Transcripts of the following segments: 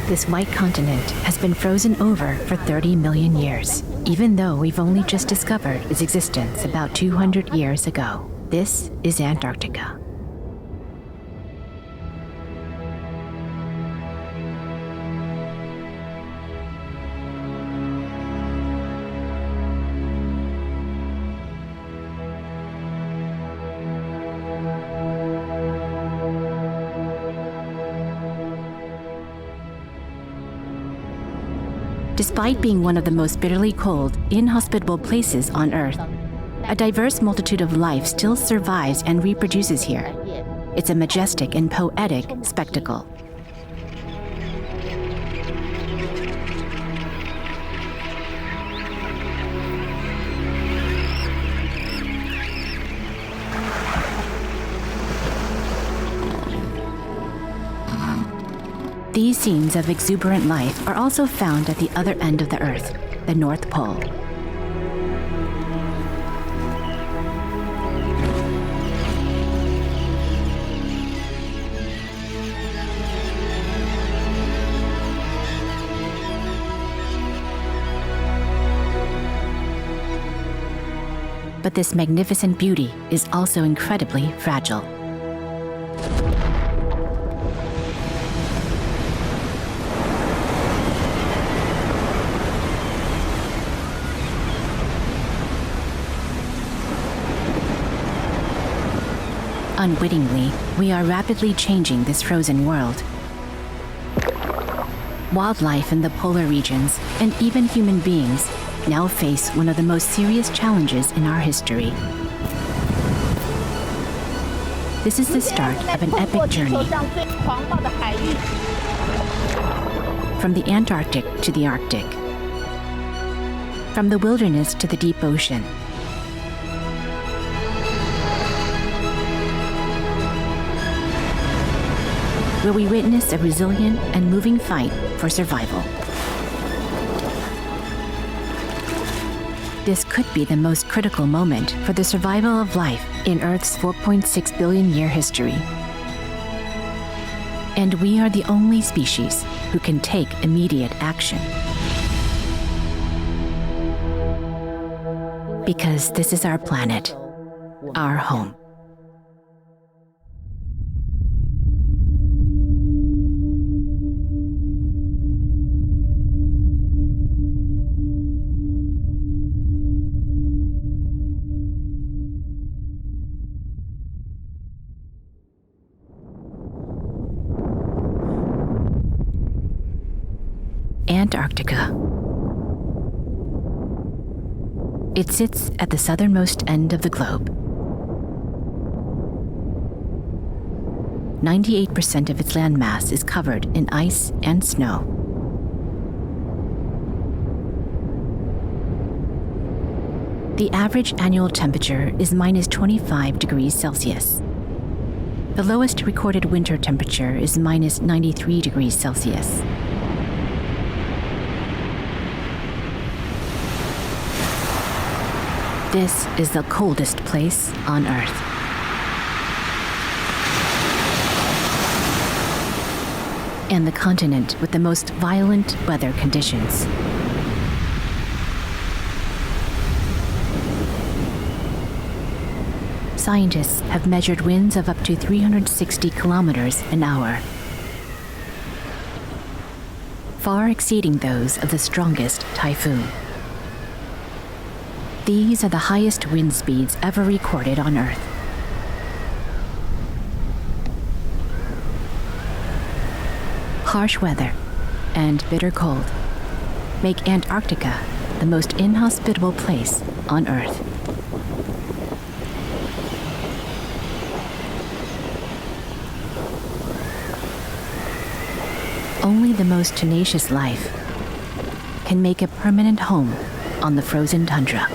This white continent has been frozen over for 30 million years, even though we've only just discovered its existence about 200 years ago. This is Antarctica. Despite being one of the most bitterly cold, inhospitable places on Earth, a diverse multitude of life still survives and reproduces here. It's a majestic and poetic spectacle. These scenes of exuberant life are also found at the other end of the Earth, the North Pole. But this magnificent beauty is also incredibly fragile. Unwittingly, we are rapidly changing this frozen world. Wildlife in the polar regions, and even human beings, now face one of the most serious challenges in our history. This is the start of an epic journey. From the Antarctic to the Arctic. From the wilderness to the deep ocean. Where we witness a resilient and moving fight for survival. This could be the most critical moment for the survival of life in Earth's 4.6 billion year history. And we are the only species who can take immediate action. Because this is our planet, our home. Antarctica. It sits at the southernmost end of the globe. 98% of its landmass is covered in ice and snow. The average annual temperature is minus 25 degrees Celsius. The lowest recorded winter temperature is minus 93 degrees Celsius. This is the coldest place on Earth. And the continent with the most violent weather conditions. Scientists have measured winds of up to 360 kilometers an hour, far exceeding those of the strongest typhoon. These are the highest wind speeds ever recorded on Earth. Harsh weather and bitter cold make Antarctica the most inhospitable place on Earth. Only the most tenacious life can make a permanent home on the frozen tundra.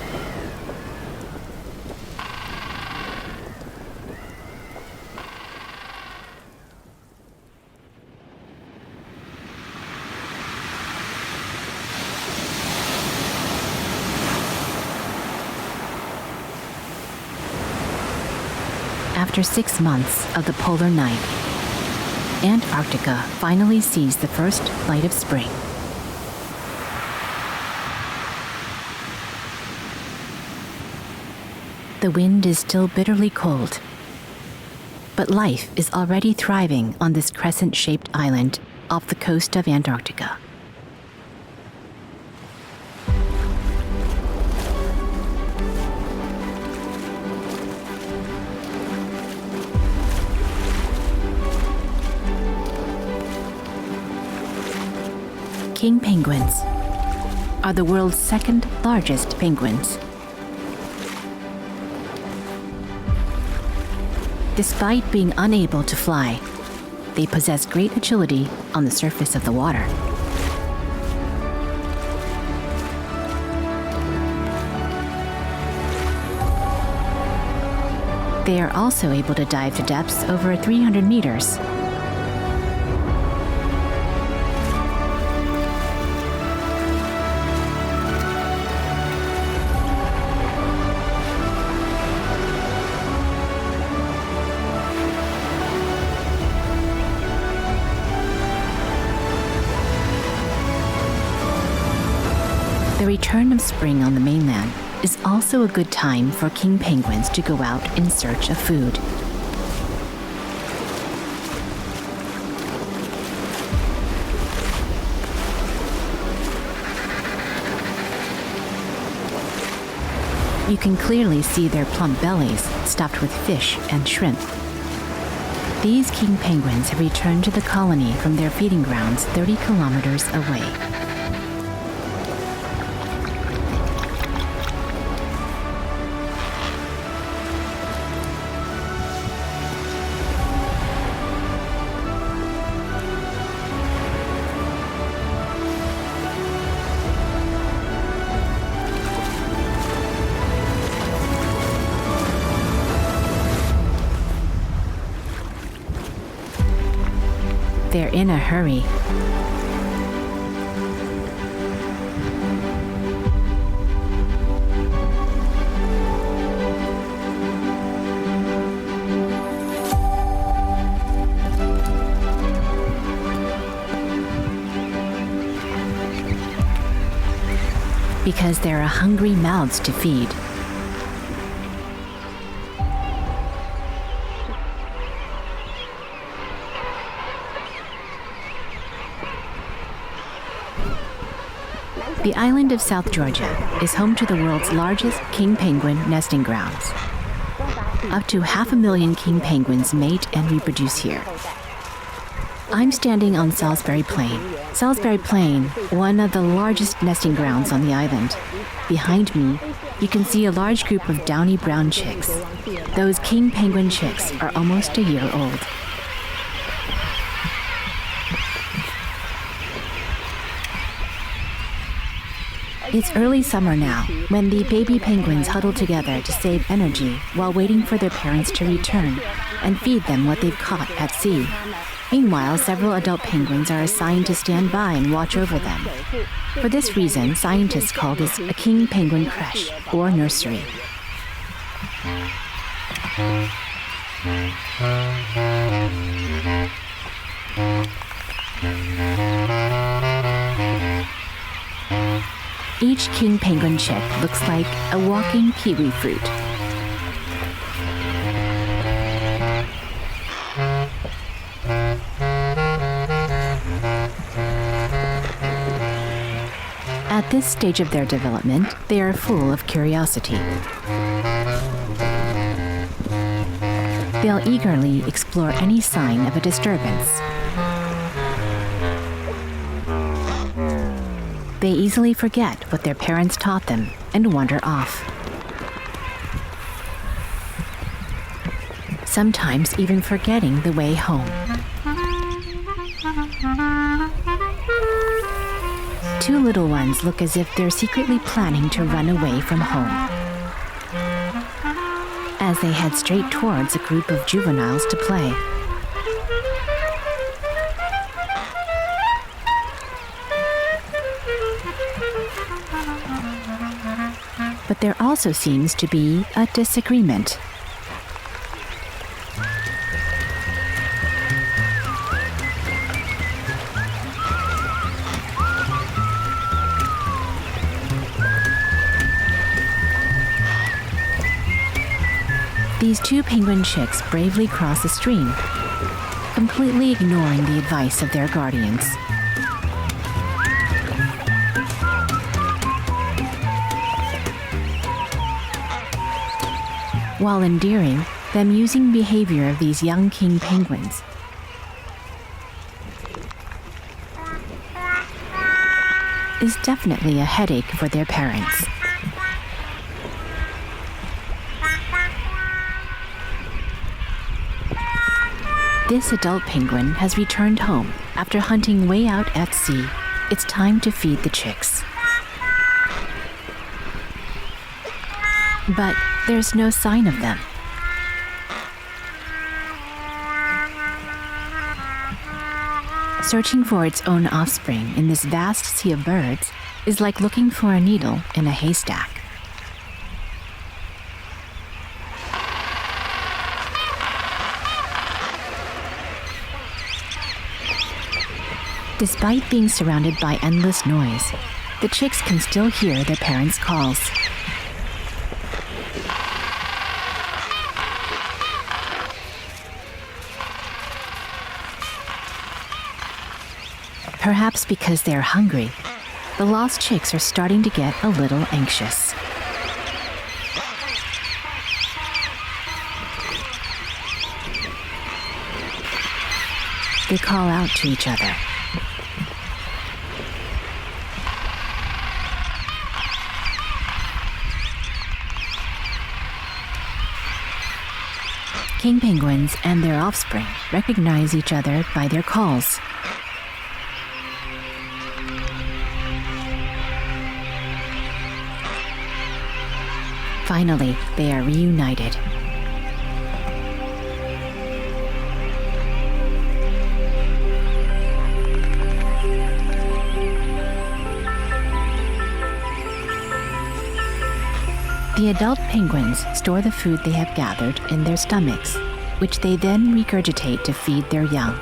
After 6 months of the polar night, Antarctica finally sees the first light of spring. The wind is still bitterly cold, but life is already thriving on this crescent-shaped island off the coast of Antarctica. King penguins are the world's second largest penguins. Despite being unable to fly, they possess great agility on the surface of the water. They are also able to dive to depths over 300 meters. The return of spring on the mainland is also a good time for king penguins to go out in search of food. You can clearly see their plump bellies stuffed with fish and shrimp. These king penguins have returned to the colony from their feeding grounds 30 kilometers away. They're in a hurry. Because there are hungry mouths to feed. The island of South Georgia is home to the world's largest king penguin nesting grounds. Up to 500,000 king penguins mate and reproduce here. I'm standing on Salisbury Plain. Salisbury Plain, one of the largest nesting grounds on the island. Behind me, you can see a large group of downy brown chicks. Those king penguin chicks are almost a year old. It's early summer now, when the baby penguins huddle together to save energy while waiting for their parents to return and feed them what they've caught at sea. Meanwhile, several adult penguins are assigned to stand by and watch over them. For this reason, scientists call this a king penguin creche or nursery. Each king penguin chick looks like a walking kiwi fruit. At this stage of their development, they are full of curiosity. They'll eagerly explore any sign of a disturbance. They easily forget what their parents taught them and wander off. Sometimes even forgetting the way home. Two little ones look as if they're secretly planning to run away from home, as they head straight towards a group of juveniles to play. But there also seems to be a disagreement. These two penguin chicks bravely cross the stream, completely ignoring the advice of their guardians. While endearing, the amusing behavior of these young king penguins is definitely a headache for their parents. This adult penguin has returned home after hunting way out at sea. It's time to feed the chicks. But there's no sign of them. Searching for its own offspring in this vast sea of birds is like looking for a needle in a haystack. Despite being surrounded by endless noise, the chicks can still hear their parents' calls. Perhaps because they're hungry, the lost chicks are starting to get a little anxious. They call out to each other. King penguins and their offspring recognize each other by their calls. Finally, they are reunited. The adult penguins store the food they have gathered in their stomachs, which they then regurgitate to feed their young.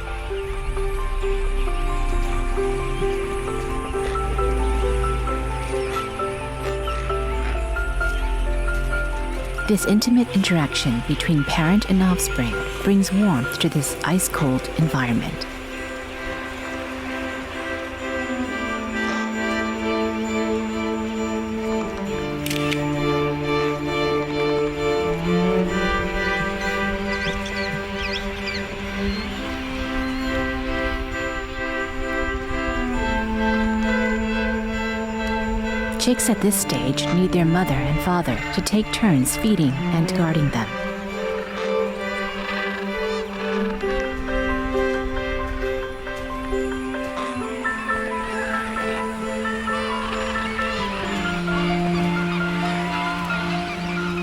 This intimate interaction between parent and offspring brings warmth to this ice-cold environment. Chicks at this stage need their mother and father to take turns feeding and guarding them.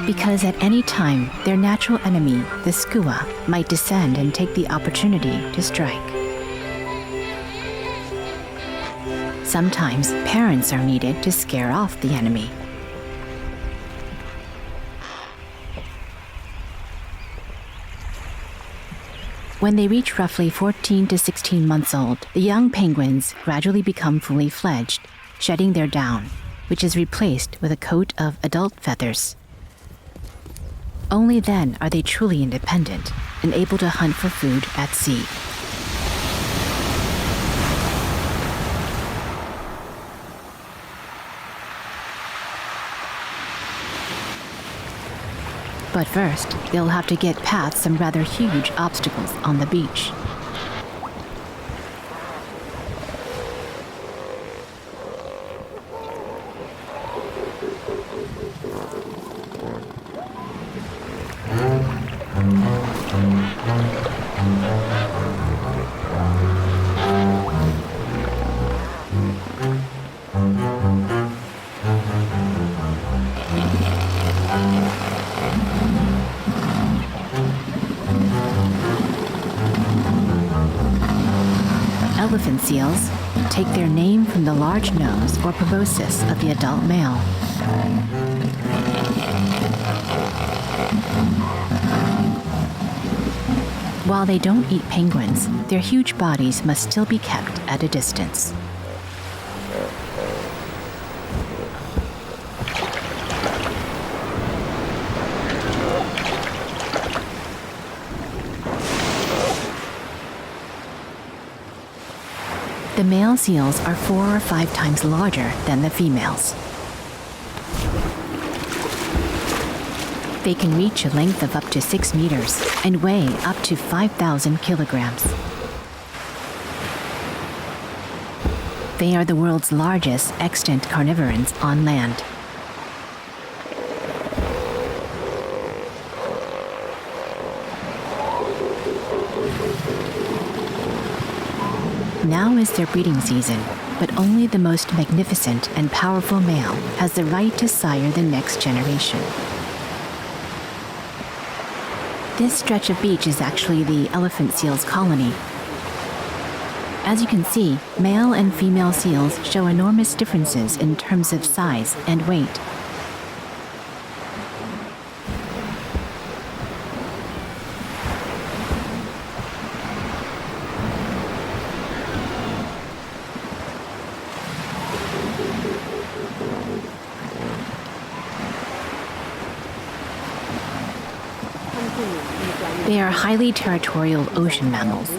Because at any time, their natural enemy, the skua, might descend and take the opportunity to strike. Sometimes parents are needed to scare off the enemy. When they reach roughly 14 to 16 months old, the young penguins gradually become fully fledged, shedding their down, which is replaced with a coat of adult feathers. Only then are they truly independent and able to hunt for food at sea. But first, they'll have to get past some rather huge obstacles on the beach. Elephant seals take their name from the large nose or proboscis of the adult male. While they don't eat penguins, their huge bodies must still be kept at a distance. male seals are 4 or 5 times larger than the females. They can reach a length of up to 6 meters and weigh up to 5,000 kilograms. They are the world's largest extant carnivorans on land. Now is their breeding season, but only the most magnificent and powerful male has the right to sire the next generation. This stretch of beach is actually the elephant seal's colony. As you can see, male and female seals show enormous differences in terms of size and weight. They are highly territorial ocean mammals.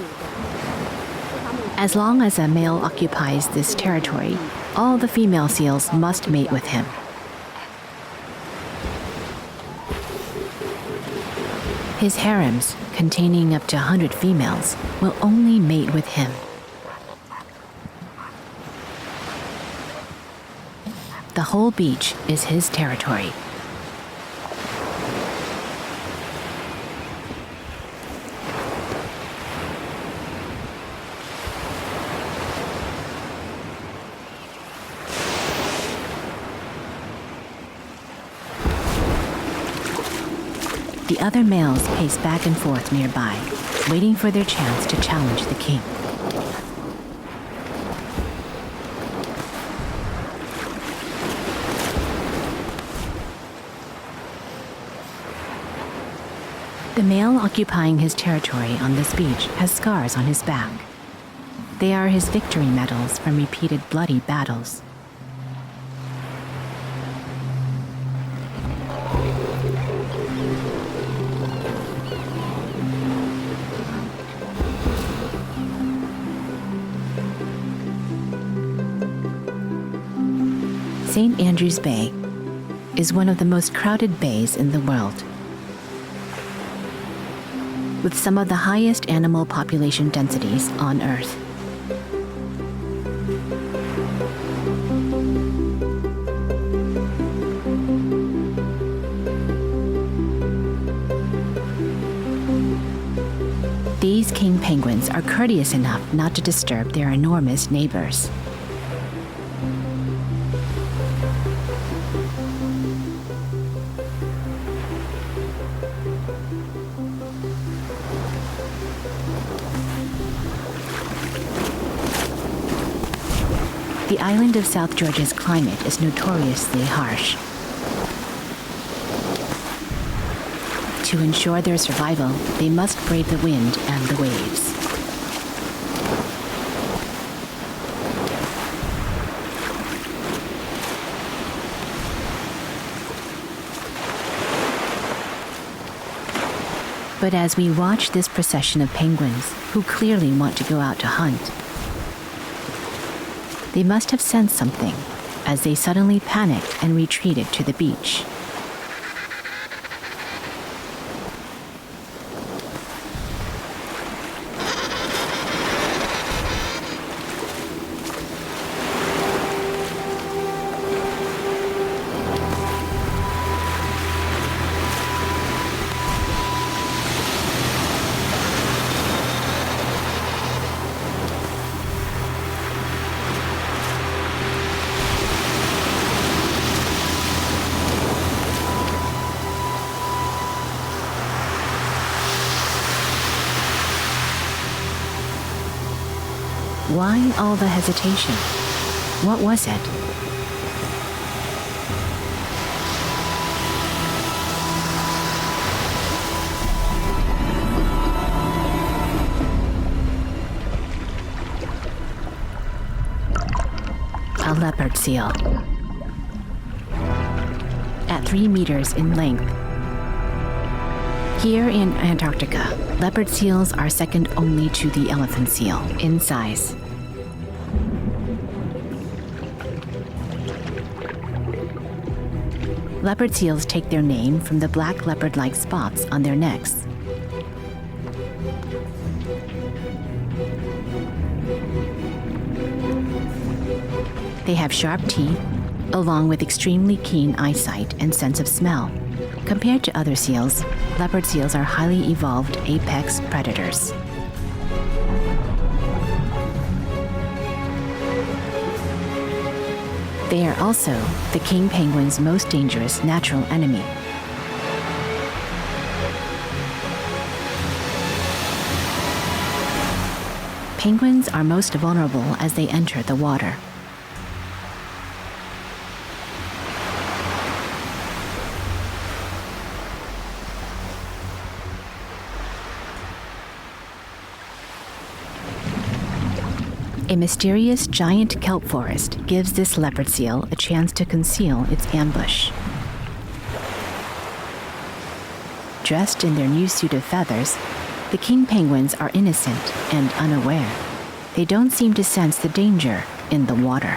As long as a male occupies this territory, all the female seals must mate with him. His harems, containing up to 100 females, will only mate with him. The whole beach is his territory. The other males pace back and forth nearby, waiting for their chance to challenge the king. The male occupying his territory on this beach has scars on his back. They are his victory medals from repeated bloody battles. St. Andrews Bay is one of the most crowded bays in the world, with some of the highest animal population densities on Earth. These king penguins are courteous enough not to disturb their enormous neighbors. The island of South Georgia's climate is notoriously harsh. To ensure their survival, they must brave the wind and the waves. But as we watch this procession of penguins, who clearly want to go out to hunt, they must have sensed something, as they suddenly panicked and retreated to the beach. Why all the hesitation? What was it? A leopard seal. At 3 meters in length. Here in Antarctica, leopard seals are second only to the elephant seal in size. Leopard seals take their name from the black leopard-like spots on their necks. They have sharp teeth, along with extremely keen eyesight and sense of smell. Compared to other seals, leopard seals are highly evolved apex predators. They are also the king penguin's most dangerous natural enemy. Penguins are most vulnerable as they enter the water. A mysterious giant kelp forest gives this leopard seal a chance to conceal its ambush. Dressed in their new suit of feathers, the king penguins are innocent and unaware. They don't seem to sense the danger in the water.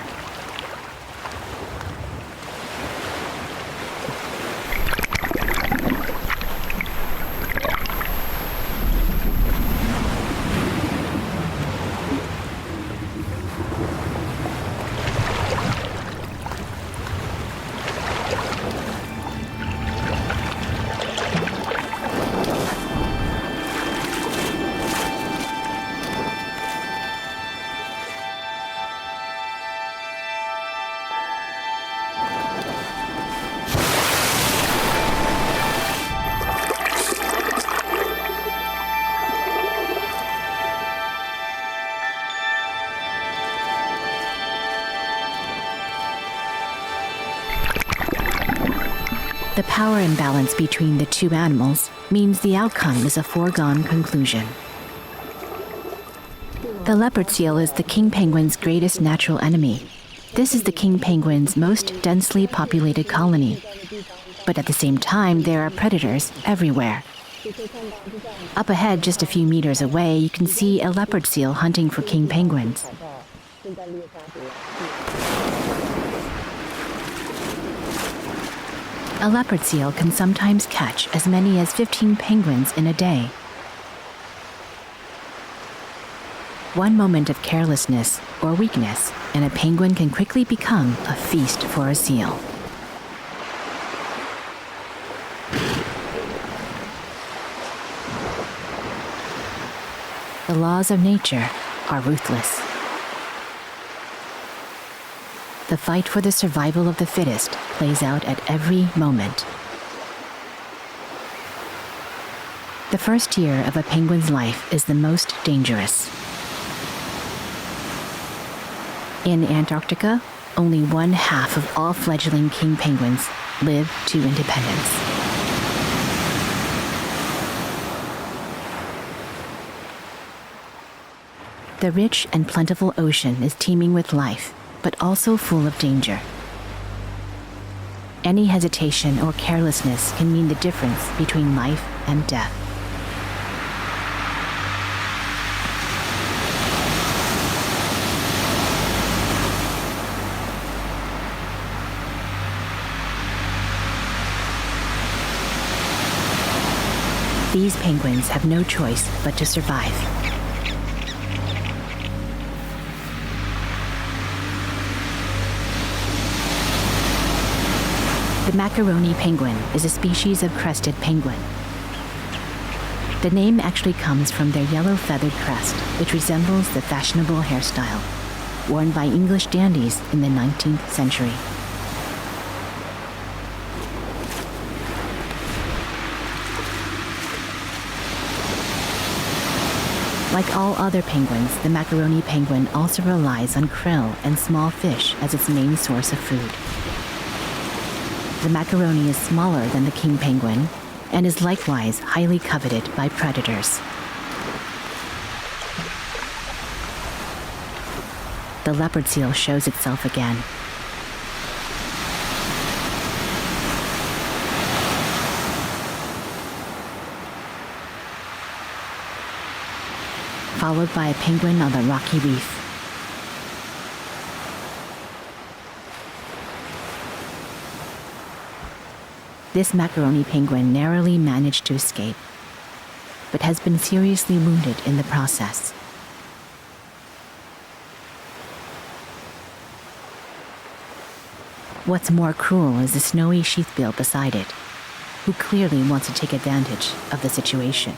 The power imbalance between the two animals means the outcome is a foregone conclusion. The leopard seal is the king penguin's greatest natural enemy. This is the king penguin's most densely populated colony. But at the same time, there are predators everywhere. Up ahead, just a few meters away, you can see a leopard seal hunting for king penguins. A leopard seal can sometimes catch as many as 15 penguins in a day. One moment of carelessness or weakness, and a penguin can quickly become a feast for a seal. The laws of nature are ruthless. The fight for the survival of the fittest plays out at every moment. The first year of a penguin's life is the most dangerous. In Antarctica, only 1/2 of all fledgling king penguins live to independence. The rich and plentiful ocean is teeming with life, but also full of danger. Any hesitation or carelessness can mean the difference between life and death. These penguins have no choice but to survive. The Macaroni penguin is a species of crested penguin. The name actually comes from their yellow feathered crest, which resembles the fashionable hairstyle worn by English dandies in the 19th century. Like all other penguins, the Macaroni penguin also relies on krill and small fish as its main source of food. The Macaroni is smaller than the king penguin and is likewise highly coveted by predators. The leopard seal shows itself again. Followed by a penguin on the rocky reef. This Macaroni penguin narrowly managed to escape, but has been seriously wounded in the process. What's more cruel is the snowy sheathbill beside it, who clearly wants to take advantage of the situation.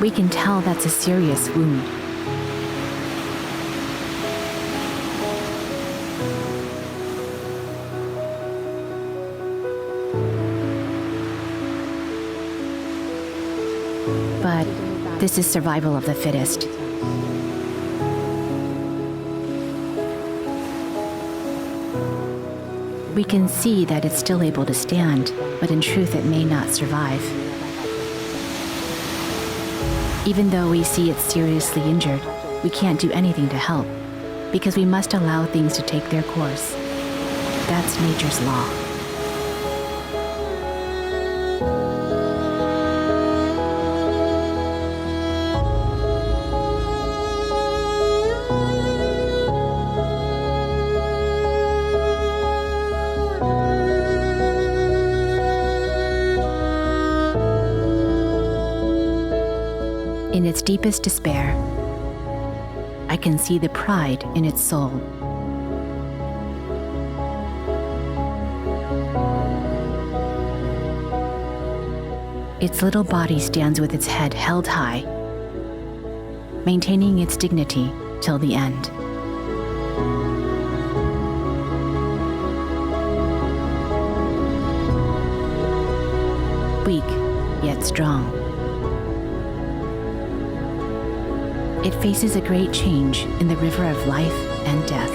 We can tell that's a serious wound. But this is survival of the fittest. We can see that it's still able to stand, but in truth it may not survive. Even though we see it's seriously injured, we can't do anything to help, because we must allow things to take their course. That's nature's law. In its deepest despair, I can see the pride in its soul. Its little body stands with its head held high, maintaining its dignity till the end. Weak, yet strong. It faces a great change in the river of life and death.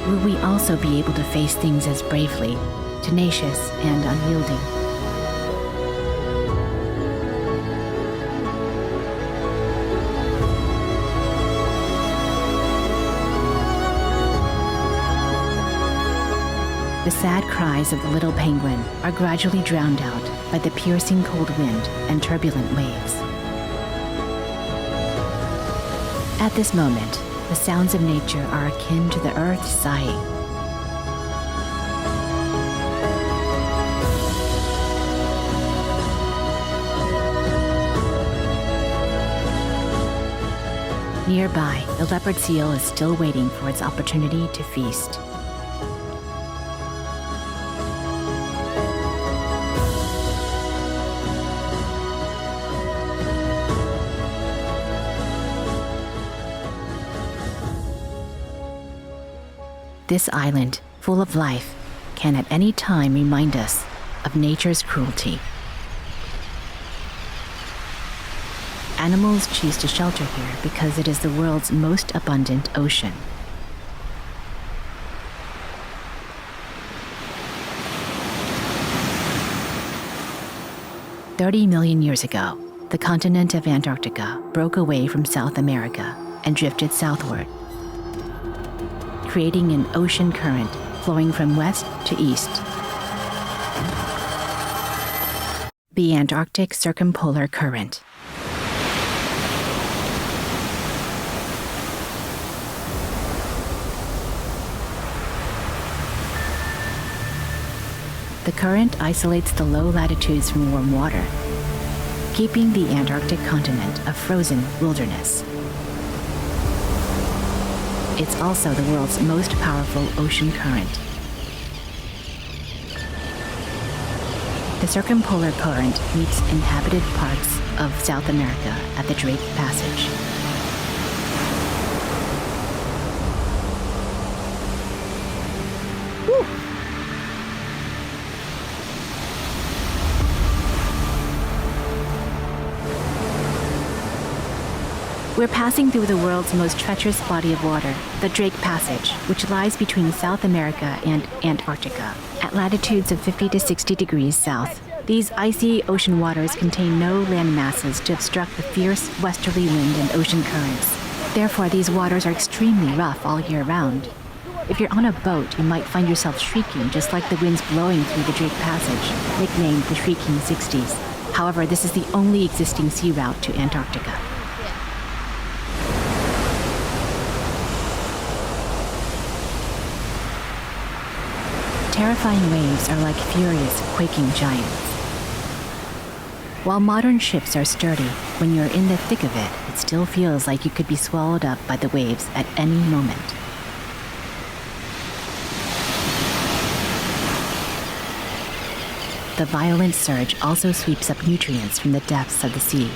Will we also be able to face things as bravely, tenacious and unyielding? The sad cries of the little penguin are gradually drowned out by the piercing cold wind and turbulent waves. At this moment, the sounds of nature are akin to the earth sighing. Nearby, the leopard seal is still waiting for its opportunity to feast. This island, full of life, can at any time remind us of nature's cruelty. Animals choose to shelter here because it is the world's most abundant ocean. "30 million years ago, the continent of Antarctica broke away from South America and drifted southward, creating an ocean current flowing from west to east. The Antarctic Circumpolar Current. The current isolates the low latitudes from warm water, keeping the Antarctic continent a frozen wilderness. It's also the world's most powerful ocean current. The circumpolar current meets inhabited parts of South America at the Drake Passage. Woo! We're passing through the world's most treacherous body of water, the Drake Passage, which lies between South America and Antarctica, at latitudes of 50 to 60 degrees south. These icy ocean waters contain no land masses to obstruct the fierce westerly wind and ocean currents. Therefore, these waters are extremely rough all year round. If you're on a boat, you might find yourself shrieking just like the winds blowing through the Drake Passage, nicknamed the Shrieking 60s. However, this is the only existing sea route to Antarctica. Terrifying waves are like furious, quaking giants. While modern ships are sturdy, when you're in the thick of it, it still feels like you could be swallowed up by the waves at any moment. The violent surge also sweeps up nutrients from the depths of the sea.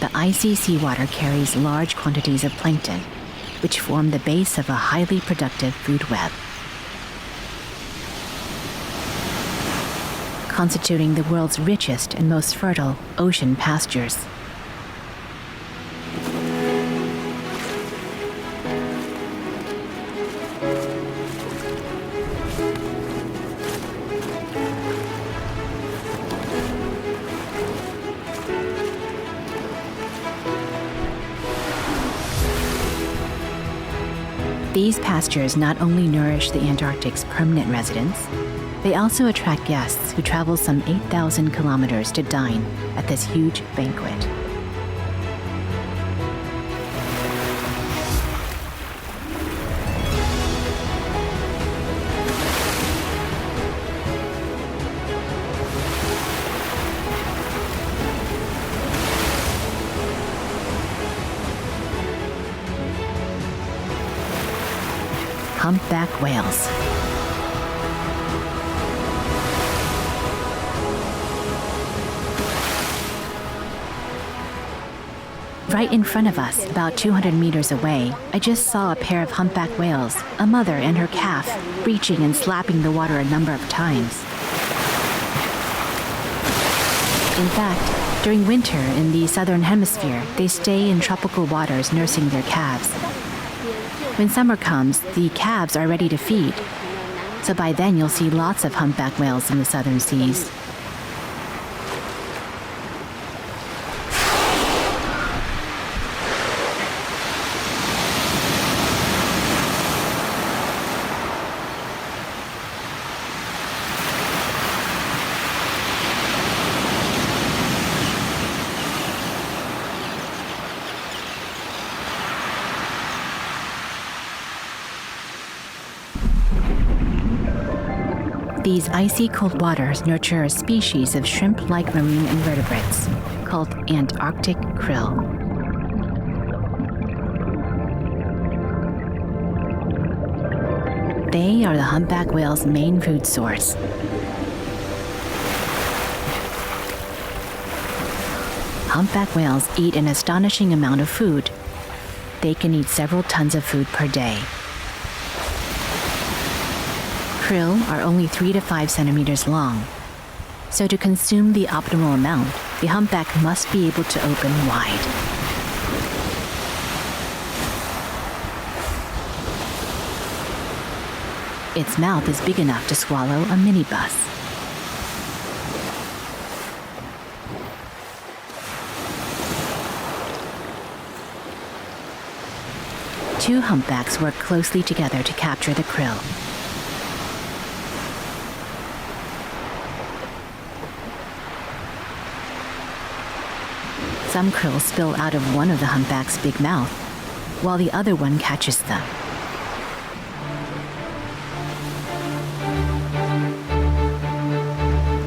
The icy seawater carries large quantities of plankton, which form the base of a highly productive food web, constituting the world's richest and most fertile ocean pastures. These pastures not only nourish the Antarctic's permanent residents, they also attract guests who travel some 8,000 kilometers to dine at this huge banquet. Humpback whales. Right in front of us, about 200 meters away, I just saw a pair of humpback whales, a mother and her calf, breaching and slapping the water a number of times. In fact, during winter in the southern hemisphere, they stay in tropical waters nursing their calves. When summer comes, the calves are ready to feed, so by then you'll see lots of humpback whales in the southern seas. These icy cold waters nurture a species of shrimp-like marine invertebrates called Antarctic krill. They are the humpback whale's main food source. Humpback whales eat an astonishing amount of food. They can eat several tons of food per day. Krill are only 3 to 5 centimeters long, so to consume the optimal amount, the humpback must be able to open wide. Its mouth is big enough to swallow a minibus. Two humpbacks work closely together to capture the krill. Some krill spill out of one of the humpback's big mouth, while the other one catches them.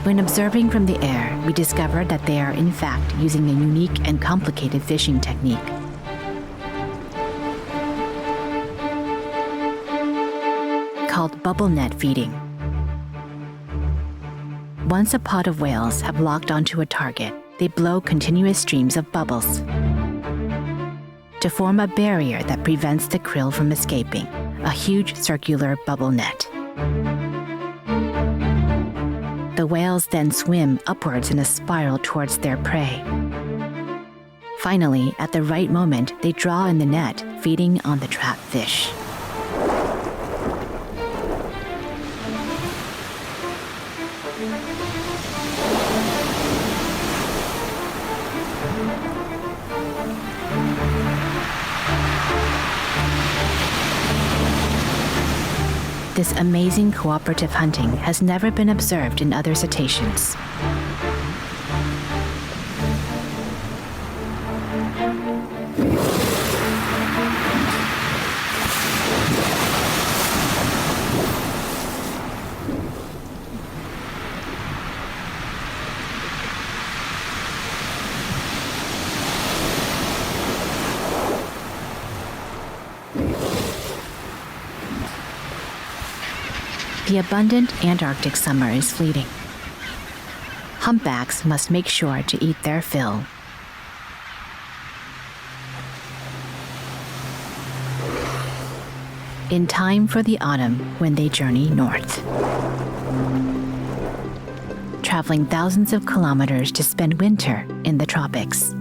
When observing from the air, we discovered that they are in fact using a unique and complicated fishing technique. Called bubble net feeding. Once a pod of whales have locked onto a target, they blow continuous streams of bubbles to form a barrier that prevents the krill from escaping, a huge circular bubble net. The whales then swim upwards in a spiral towards their prey. Finally, at the right moment, they draw in the net, feeding on the trapped fish. This amazing cooperative hunting has never been observed in other cetaceans. The abundant Antarctic summer is fleeting. Humpbacks must make sure to eat their fill. In time for the autumn when they journey north. Traveling thousands of kilometers to spend winter in the tropics.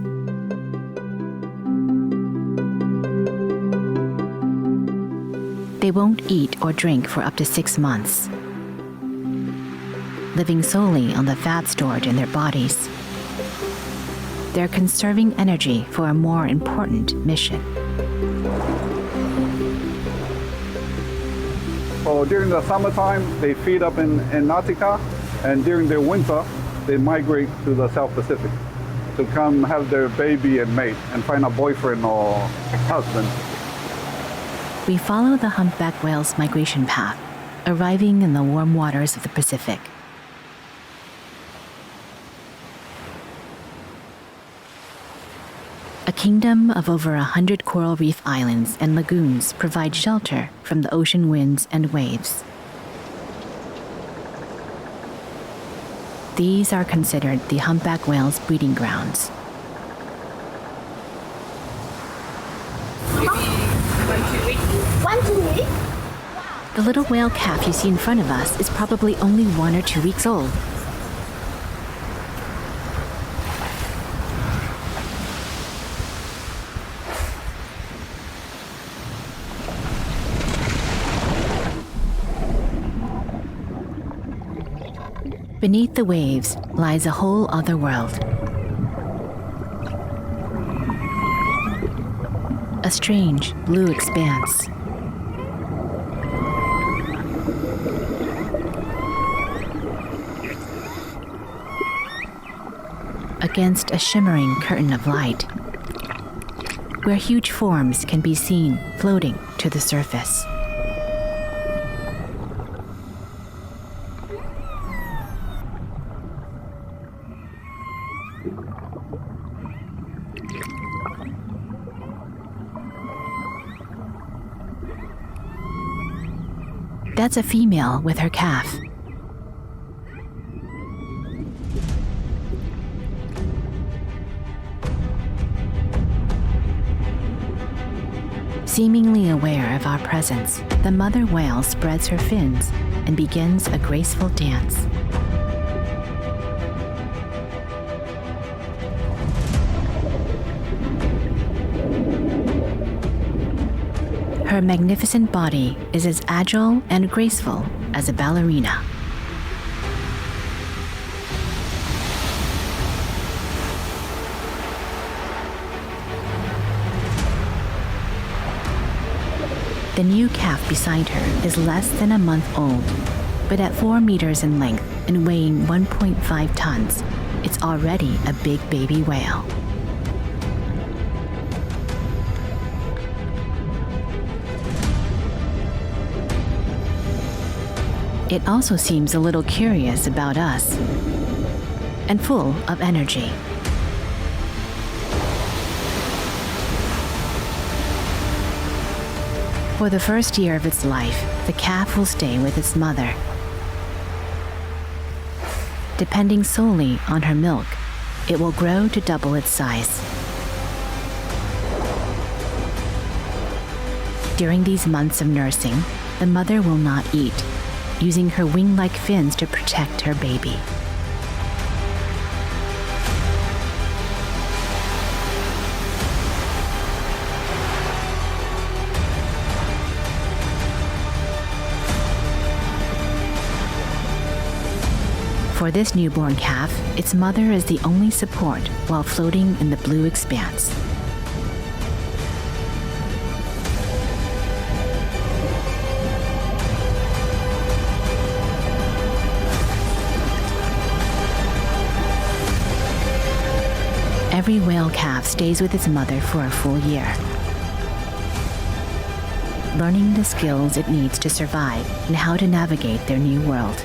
They won't eat or drink for up to 6 months, living solely on the fat stored in their bodies. They're conserving energy for a more important mission. So during the summertime, they feed up in Antarctica, and during the winter, they migrate to the South Pacific to come have their baby and mate and find a boyfriend or husband. We follow the humpback whale's migration path, arriving in the warm waters of the Pacific. A kingdom of over 100 coral reef islands and lagoons provide shelter from the ocean winds and waves. These are considered the humpback whale's breeding grounds. The little whale calf you see in front of us is probably only 1 or 2 weeks old. Beneath the waves lies a whole other world. A strange blue expanse. Against a shimmering curtain of light, where huge forms can be seen floating to the surface. That's a female with her calf. Seemingly aware of our presence, the mother whale spreads her fins and begins a graceful dance. Her magnificent body is as agile and graceful as a ballerina. The new calf beside her is less than a month old, but at 4 meters in length and weighing 1.5 tons, it's already a big baby whale. It also seems a little curious about us and full of energy. For the first year of its life, the calf will stay with its mother. Depending solely on her milk, it will grow to double its size. During these months of nursing, the mother will not eat, using her wing-like fins to protect her baby. For this newborn calf, its mother is the only support while floating in the blue expanse. Every whale calf stays with its mother for a full year, learning the skills it needs to survive and how to navigate their new world.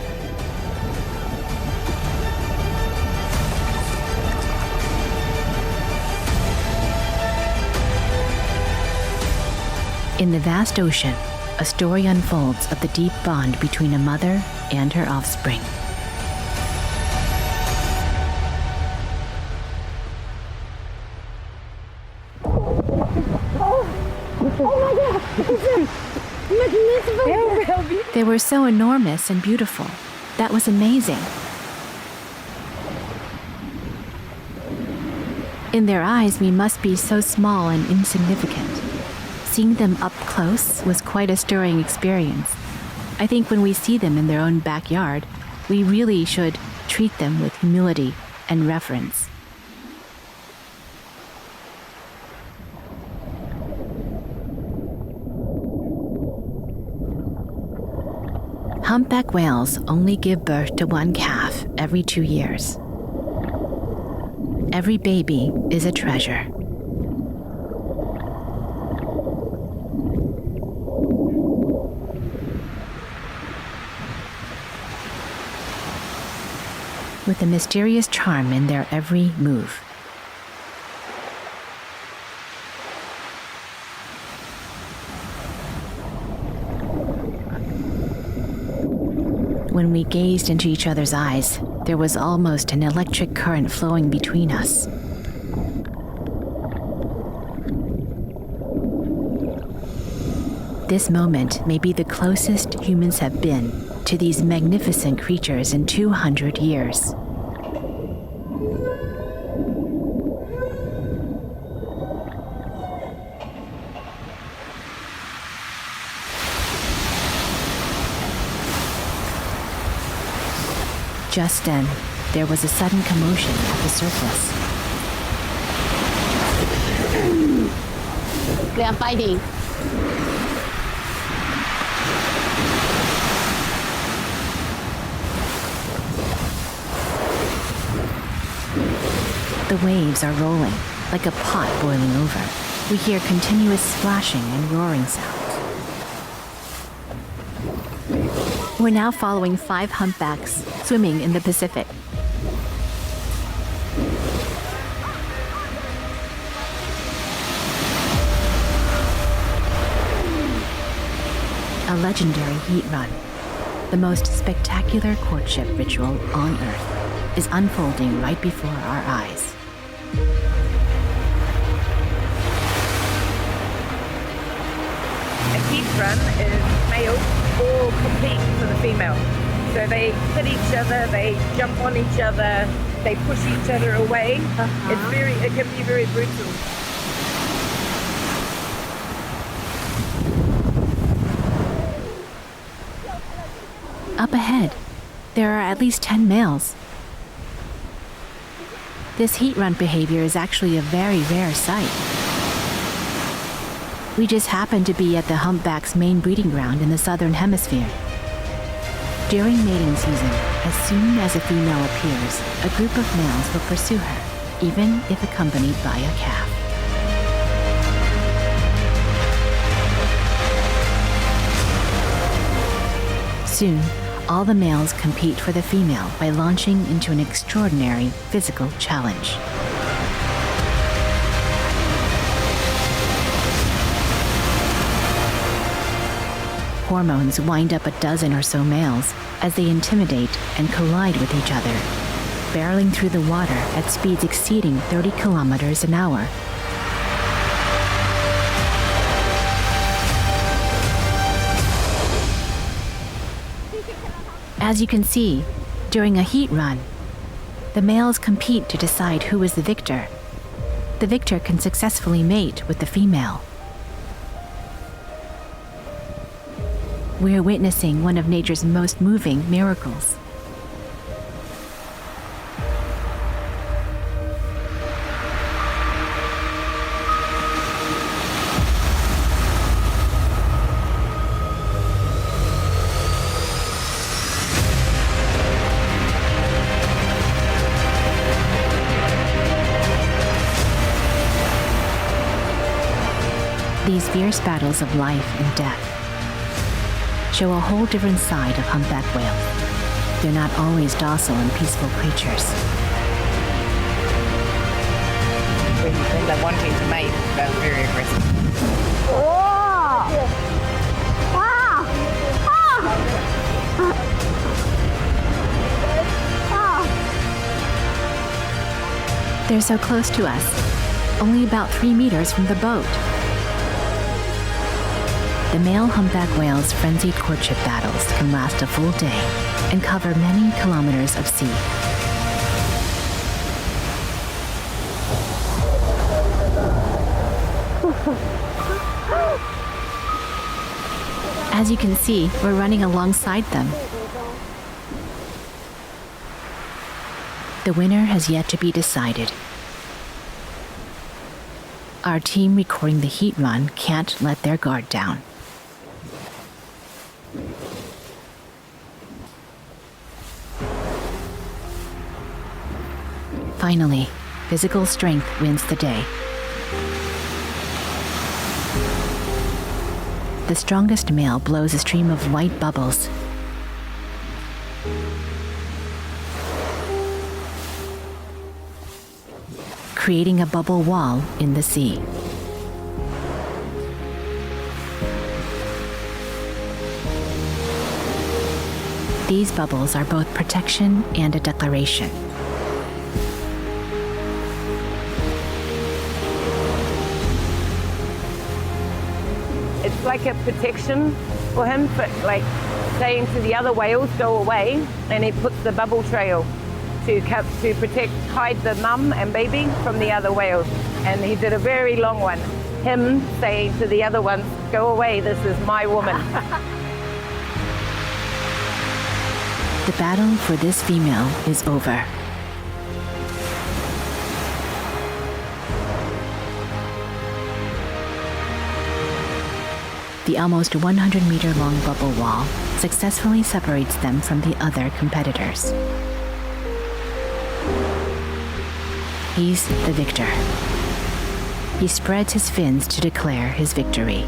In the vast ocean, a story unfolds of the deep bond between a mother and her offspring. They were so enormous and beautiful. That was amazing. In their eyes, we must be so small and insignificant. Seeing them up close was quite a stirring experience. I think when we see them in their own backyard, we really should treat them with humility and reverence. Humpback whales only give birth to one calf every 2 years. Every baby is a treasure. With a mysterious charm in their every move. When we gazed into each other's eyes, there was almost an electric current flowing between us. This moment may be the closest humans have been to these magnificent creatures in 200 years. Just then, there was a sudden commotion at the surface. They are fighting. The waves are rolling, like a pot boiling over. We hear continuous splashing and roaring sounds. We're now following 5 humpbacks swimming in the Pacific. A legendary heat run, the most spectacular courtship ritual on Earth, is unfolding right before our eyes. A heat run is male all compete for the female. So they hit each other, they jump on each other, they push each other away. It can be very brutal. Up ahead, there are at least 10 males. This heat run behavior is actually a very rare sight. We just happen to be at the humpback's main breeding ground in the southern hemisphere. During mating season, as soon as a female appears, a group of males will pursue her, even if accompanied by a calf. Soon, all the males compete for the female by launching into an extraordinary physical challenge. Hormones wind up a dozen or so males as they intimidate and collide with each other, barreling through the water at speeds exceeding 30 kilometers an hour. As you can see, during a heat run, the males compete to decide who is the victor. The victor can successfully mate with the female. We're witnessing one of nature's most moving miracles. fierce battles of life and death show a whole different side of humpback whales. They're not always docile and peaceful creatures. When they're wanting to mate, they're very aggressive. They're so close to us, only about 3 meters from the boat. The male humpback whale's frenzied courtship battles can last a full day and cover many kilometers of sea. As you can see, we're running alongside them. The winner has yet to be decided. Our team recording the heat run can't let their guard down. Finally, physical strength wins the day. The strongest male blows a stream of white bubbles. Creating a bubble wall in the sea. These bubbles are both protection and a declaration. It's like a protection for him, for like saying to the other whales, go away, and he puts the bubble trail to protect, hide the mum and baby from the other whales. And he did a very long one. Him saying to the other ones, go away, this is my woman. The battle for this female is over. The almost 100-meter-long bubble wall successfully separates them from the other competitors. He's the victor. He spreads his fins to declare his victory.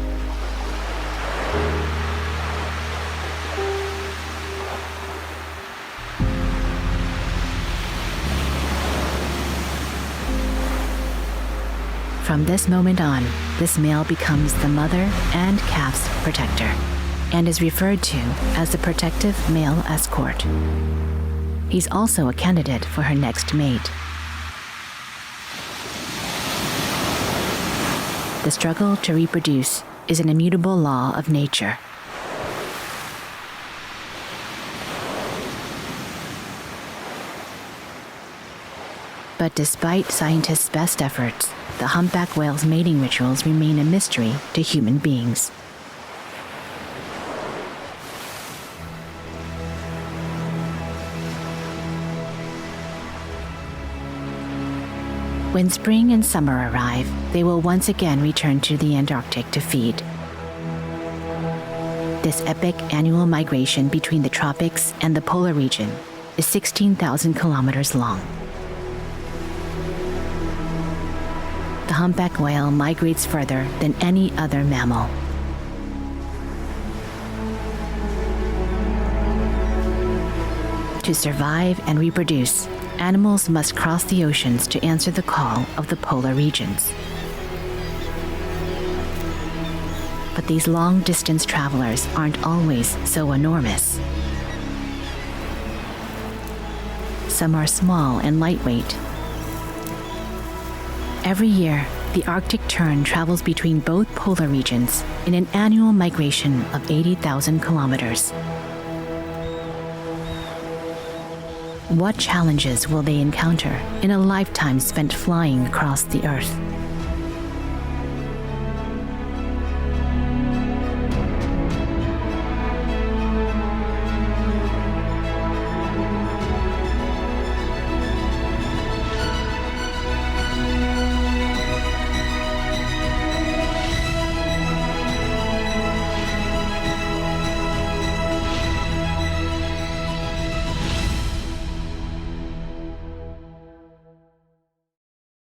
From this moment on, this male becomes the mother and calf's protector, and is referred to as the protective male escort. He's also a candidate for her next mate. The struggle to reproduce is an immutable law of nature. But despite scientists' best efforts, the humpback whale's mating rituals remain a mystery to human beings. When spring and summer arrive, they will once again return to the Antarctic to feed. This epic annual migration between the tropics and the polar region is 16,000 kilometers long. The humpback whale migrates further than any other mammal. To survive and reproduce, animals must cross the oceans to answer the call of the polar regions. But these long-distance travelers aren't always so enormous. Some are small and lightweight. Every year, the Arctic tern travels between both polar regions in an annual migration of 80,000 kilometers. What challenges will they encounter in a lifetime spent flying across the Earth?